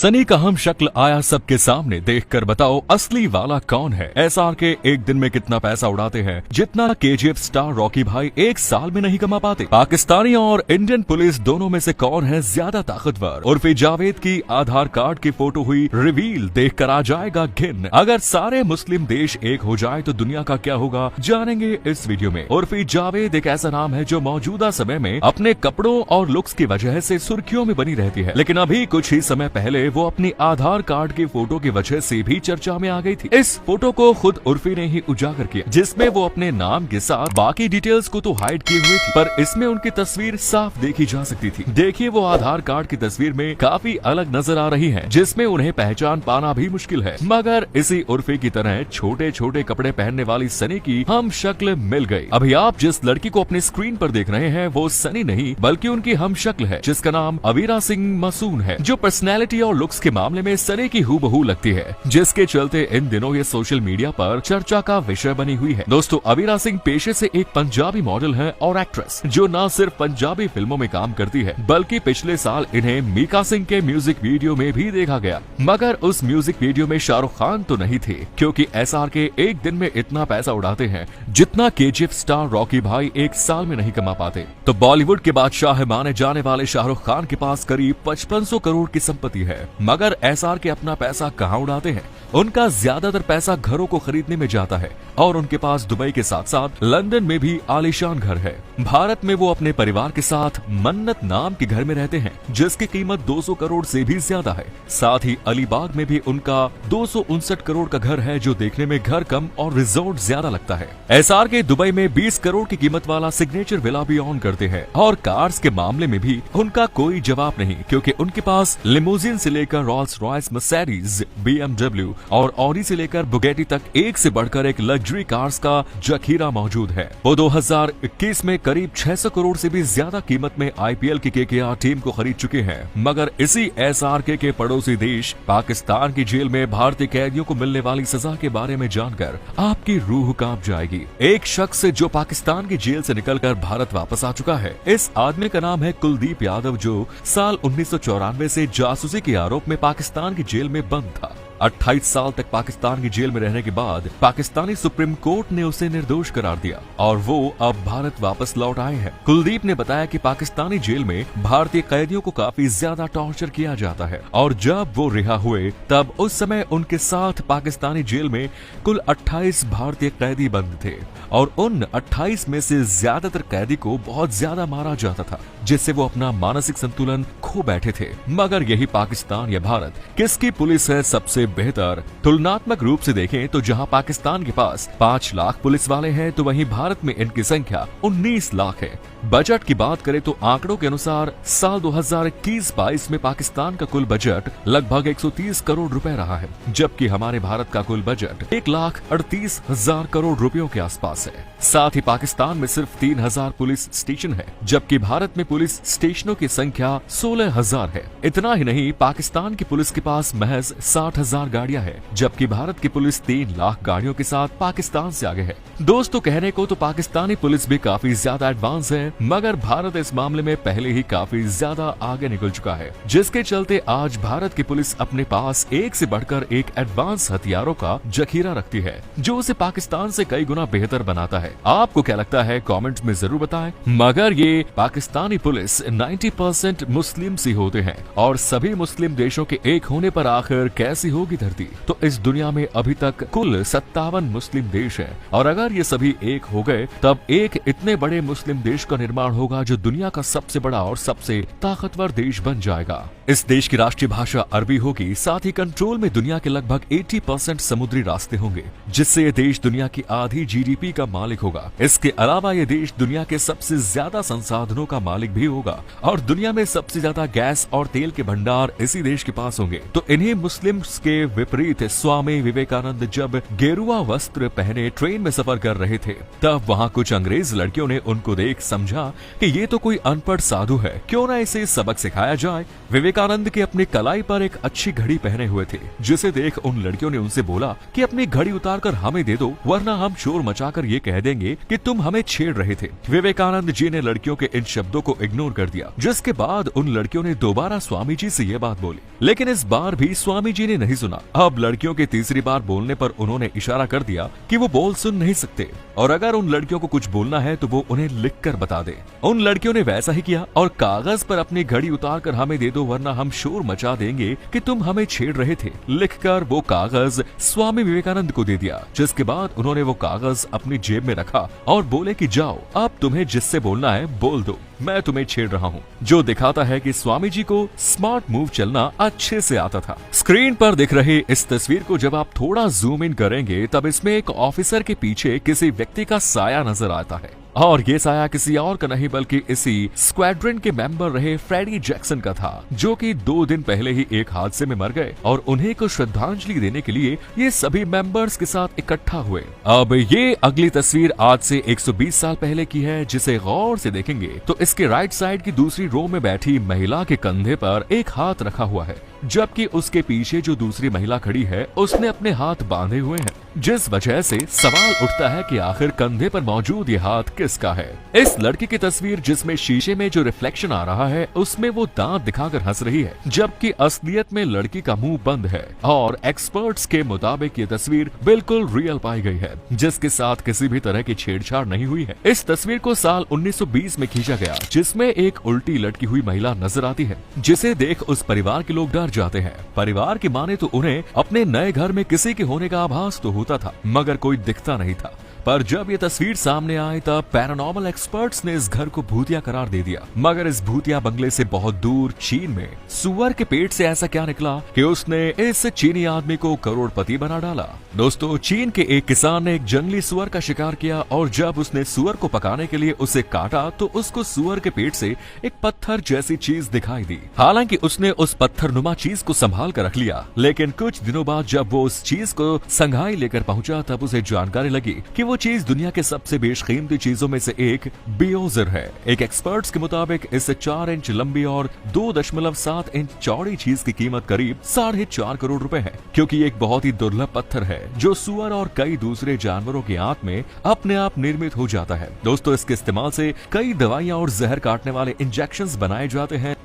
सनी का हम शक्ल आया सबके सामने, देखकर बताओ असली वाला कौन है। एसआरके एक दिन में कितना पैसा उड़ाते हैं जितना केजीएफ स्टार रॉकी भाई एक साल में नहीं कमा पाते। पाकिस्तानी और इंडियन पुलिस दोनों में से कौन है ज्यादा ताकतवर। उर्फी जावेद की आधार कार्ड की फोटो हुई रिवील, देखकर आ जाएगा घिन। अगर सारे मुस्लिम देश एक हो जाए तो दुनिया का क्या होगा, जानेंगे इस वीडियो में। उर्फी जावेद एक ऐसा नाम है जो मौजूदा समय में अपने कपड़ों और लुक्स की वजह से सुर्खियों में बनी रहती है, लेकिन अभी कुछ ही समय पहले वो अपनी आधार कार्ड की फोटो की वजह से भी चर्चा में आ गई थी। इस फोटो को खुद उर्फी ने ही उजागर किया, जिसमें वो अपने नाम के साथ बाकी डिटेल्स को तो हाइड किए हुए थी, पर इसमें उनकी तस्वीर साफ देखी जा सकती थी। देखिए वो आधार कार्ड की तस्वीर में काफी अलग नजर आ रही है, जिसमें उन्हें पहचान पाना भी मुश्किल है। मगर इसी उर्फी की तरह छोटे छोटे कपड़े पहनने वाली सनी की हम शक्ल मिल गई। अभी आप जिस लड़की को अपने स्क्रीन पर देख रहे हैं वो सनी नहीं बल्कि उनकी हम शक्ल है, जिसका नाम अवीरा सिंह मासून है, जो पर्सनैलिटी और लुक्स के मामले में सनी की हूबहू लगती है, जिसके चलते इन दिनों ये सोशल मीडिया पर चर्चा का विषय बनी हुई है। दोस्तों, अवीरा सिंह पेशे से एक पंजाबी मॉडल है और एक्ट्रेस, जो न सिर्फ पंजाबी फिल्मों में काम करती है बल्कि पिछले साल इन्हें मीका सिंह के म्यूजिक वीडियो में भी देखा गया। मगर उस म्यूजिक वीडियो में शाहरुख खान तो नहीं थे, क्योंकि एसआरके एक दिन में इतना पैसा उड़ाते हैं जितना केजीएफ स्टार रॉकी भाई एक साल में नहीं कमा पाते। तो बॉलीवुड के बादशाह माने जाने वाले शाहरुख खान के पास करीब 5500 करोड़ की संपत्ति है। मगर एसआरके अपना पैसा कहां उड़ाते हैं? उनका ज्यादातर पैसा घरों को खरीदने में जाता है और उनके पास दुबई के साथ साथ लंदन में भी आलीशान घर है। भारत में वो अपने परिवार के साथ मन्नत नाम के घर में रहते हैं, जिसकी कीमत 200 करोड़ से भी ज्यादा है। साथ ही अलीबाग में भी उनका 259 करोड़ का घर है, जो देखने में घर कम और रिजॉर्ट ज्यादा लगता है। एसआरके दुबई में 20 करोड़ की कीमत वाला सिग्नेचर विला भी ऑन करते हैं। और कार्स के मामले में भी उनका कोई जवाब नहीं, क्योंकि उनके पास लिमोजिन से लेकर रोल्स रॉयस, मर्सिडीज, बीएमडब्ल्यू और ऑडी से लेकर बुगेटी तक एक से बढ़कर एक लग्जरी कार्स का जखीरा मौजूद है। वो 2021 में करीब 600 करोड़ से भी ज्यादा कीमत में आईपीएल की केकेआर टीम को खरीद चुके हैं। मगर इसी एसआरके के पड़ोसी देश पाकिस्तान की जेल में भारतीय कैदियों को मिलने वाली सजा के बारे में जानकर आपकी रूह कांप जाएगी। एक शख्स जो पाकिस्तान की जेल से निकलकर भारत वापस आ चुका है। इस आदमी का नाम है कुलदीप यादव, जो साल 1994 से जासूसी के आरोप में पाकिस्तान की जेल में बंद था। 28 साल तक पाकिस्तान की जेल में रहने के बाद पाकिस्तानी सुप्रीम कोर्ट ने उसे निर्दोष करार दिया और वो अब भारत वापस लौट आए हैं। कुलदीप ने बताया कि पाकिस्तानी जेल में भारतीय कैदियों को काफी ज्यादा टॉर्चर किया जाता है और जब वो रिहा हुए तब उस समय उनके साथ पाकिस्तानी जेल में कुल 28 भारतीय कैदी बंद थे और उन 28 में से ज्यादातर कैदी को बहुत ज्यादा मारा जाता था, जिससे वो अपना मानसिक संतुलन खो बैठे थे। मगर यही पाकिस्तान या भारत, किसकी पुलिस है सबसे बेहतर? तुलनात्मक रूप से देखें तो जहां पाकिस्तान के पास 5 लाख पुलिस वाले हैं, तो वहीं भारत में इनकी संख्या 19 लाख है। बजट की बात करें तो आंकड़ों के अनुसार साल 2021-22 में पाकिस्तान का कुल बजट लगभग 130 करोड़ रुपए रहा है, जबकि हमारे भारत का कुल बजट 1,38,000 करोड़ रुपयों के आसपास है। साथ ही पाकिस्तान में सिर्फ 3000 पुलिस स्टेशन है, जबकि भारत में पुलिस स्टेशनों की संख्या 16,000 है। इतना ही नहीं, पाकिस्तान की पुलिस के पास महज 60,000 गाड़ियां हैं, जबकि भारत की पुलिस 3 लाख गाड़ियों के साथ पाकिस्तान से आगे है। दोस्तों, कहने को तो पाकिस्तानी पुलिस भी काफी ज्यादा एडवांस है, मगर भारत इस मामले में पहले ही काफी ज्यादा आगे निकल चुका है, जिसके चलते आज भारत की पुलिस अपने पास एक से बढ़कर एक एडवांस हथियारों का जखीरा रखती है, जो उसे पाकिस्तान से कई गुना बेहतर बनाता है। आपको क्या लगता है, कमेंट में जरूर बताएं। मगर ये पाकिस्तानी पुलिस 90% मुस्लिम सी होते हैं और सभी मुस्लिम देशों के एक होने पर आखिर कैसी होगी धरती? तो इस दुनिया में अभी तक कुल 57 मुस्लिम देश हैं और अगर ये सभी एक हो गए तब एक इतने बड़े मुस्लिम देश का निर्माण होगा जो दुनिया का सबसे बड़ा और सबसे ताकतवर देश बन जाएगा। इस देश की राष्ट्रीय भाषा अरबी होगी, साथ ही कंट्रोल में दुनिया के लगभग 80% समुद्री रास्ते होंगे, जिससे ये देश दुनिया की आधी जीडीपी का मालिक होगा। इसके अलावा ये देश दुनिया के सबसे ज्यादा संसाधनों का मालिक भी होगा और दुनिया में सबसे ज्यादा गैस और तेल के भंडार इसी देश के पास होंगे। तो इन्हीं मुस्लिम्स के विपरीत स्वामी विवेकानंद जब गेरुआ वस्त्र पहने ट्रेन में सफर कर रहे थे, तब वहाँ कुछ अंग्रेज लड़कियों ने उनको देख समझा कि ये तो कोई अनपढ़ साधु है, क्यों ना इसे सबक सिखाया जाए। विवेकानंद के अपने कलाई पर एक अच्छी घड़ी पहने हुए थे, जिसे देख उन लड़कियों ने उनसे बोला कि अपनी घड़ी उतारकर हमें दे दो, वरना हम शोर मचाकर ये कह देंगे कि तुम हमें छेड़ रहे थे। विवेकानंद जी ने लड़कियों के इन शब्दों को इग्नोर कर दिया, जिसके बाद उन लड़कियों ने दोबारा स्वामी जी से ये बात बोली, लेकिन इस बार भी स्वामी जी ने नहीं सुना। अब लड़कियों के तीसरी बार बोलने पर उन्होंने इशारा कर दिया कि वो बोल सुन नहीं सकते और अगर उन लड़कियों को कुछ बोलना है तो वो उन्हें लिख कर बता दे। उन लड़कियों ने वैसा ही किया और कागज पर अपनी घड़ी उतार कर हमें दे दो, वरना हम शोर मचा देंगे कि तुम हमें छेड़ रहे थे, लिखकर वो कागज स्वामी विवेकानंद को दे दिया। जिसके बाद उन्होंने वो कागज अपनी जेब में रखा और बोले कि जाओ, अब तुम्हें जिससे बोलना है बोल दो, मैं तुम्हें छेड़ रहा हूँ। जो दिखाता है कि स्वामी जी को स्मार्ट मूव चलना अच्छे से आता था। स्क्रीन पर दिख रही इस तस्वीर को जब आप थोड़ा जूम इन करेंगे तब इसमें एक ऑफिसर के पीछे किसी व्यक्ति का साया नजर आता है और ये साया किसी और का नहीं बल्कि इसी स्क्वाड्रन के मेंबर रहे फ्रेडी जैक्सन का था, जो कि 2 दिन पहले ही एक हादसे में मर गए और उन्हें को श्रद्धांजलि देने के लिए ये सभी मेंबर्स के साथ इकट्ठा हुए। अब ये अगली तस्वीर आज से 120 साल पहले की है, जिसे गौर से देखेंगे तो इसके राइट साइड की दूसरी रो में बैठी महिला के कंधे पर एक हाथ रखा हुआ है, जबकि उसके पीछे जो दूसरी महिला खड़ी है उसने अपने हाथ बांधे हुए हैं, जिस वजह से सवाल उठता है कि आखिर कंधे पर मौजूद ये हाथ किसका है। इस लड़की की तस्वीर जिसमें शीशे में जो रिफ्लेक्शन आ रहा है उसमें वो दांत दिखाकर हंस रही है, जबकि असलियत में लड़की का मुंह बंद है और एक्सपर्ट्स के मुताबिक ये तस्वीर बिल्कुल रियल पाई गई है, जिसके साथ किसी भी तरह की छेड़छाड़ नहीं हुई है। इस तस्वीर को साल 1920 में खींचा गया, जिसमें एक उल्टी लटकी हुई महिला नजर आती है, जिसे देख उस परिवार के लोग डर जाते हैं। परिवार की माने तो उन्हें अपने नए घर में किसी के होने का आभास तो होता था, मगर कोई दिखता नहीं था। पर जब ये तस्वीर सामने आई तब पैरानॉर्मल एक्सपर्ट्स ने इस घर को भूतिया करार दे दिया। मगर इस भूतिया बंगले से बहुत दूर चीन में सुअर के पेट से ऐसा क्या निकला कि उसने इस चीनी आदमी को करोड़पति बना डाला। दोस्तों, चीन के एक किसान ने एक जंगली सुअर का शिकार किया और जब उसने सुअर को पकाने के लिए उसे काटा तो उसको सुअर के पेट से एक पत्थर जैसी चीज दिखाई दी। हालांकि उसने उस पत्थरनुमा चीज को संभाल कर रख लिया, लेकिन कुछ दिनों बाद जब वो उस चीज को संघाई लेकर पहुंचा तब उसे जानकारी लगी कि वो चीज दुनिया के सबसे बेशकीमती चीजों में से एक बियोजर है। एक एक्सपर्ट्स के मुताबिक इस 4 इंच लंबी और 2.7 इंच चौड़ी चीज की कीमत करीब 4.5 करोड़ रुपए है, क्योंकि एक बहुत ही दुर्लभ पत्थर है जो सुअर और कई दूसरे जानवरों के आंत में अपने आप निर्मित हो जाता है। दोस्तों, इसके इस्तेमाल से कई दवाइयां और जहर काटने वाले इंजेक्शंस बनाए जाते हैं,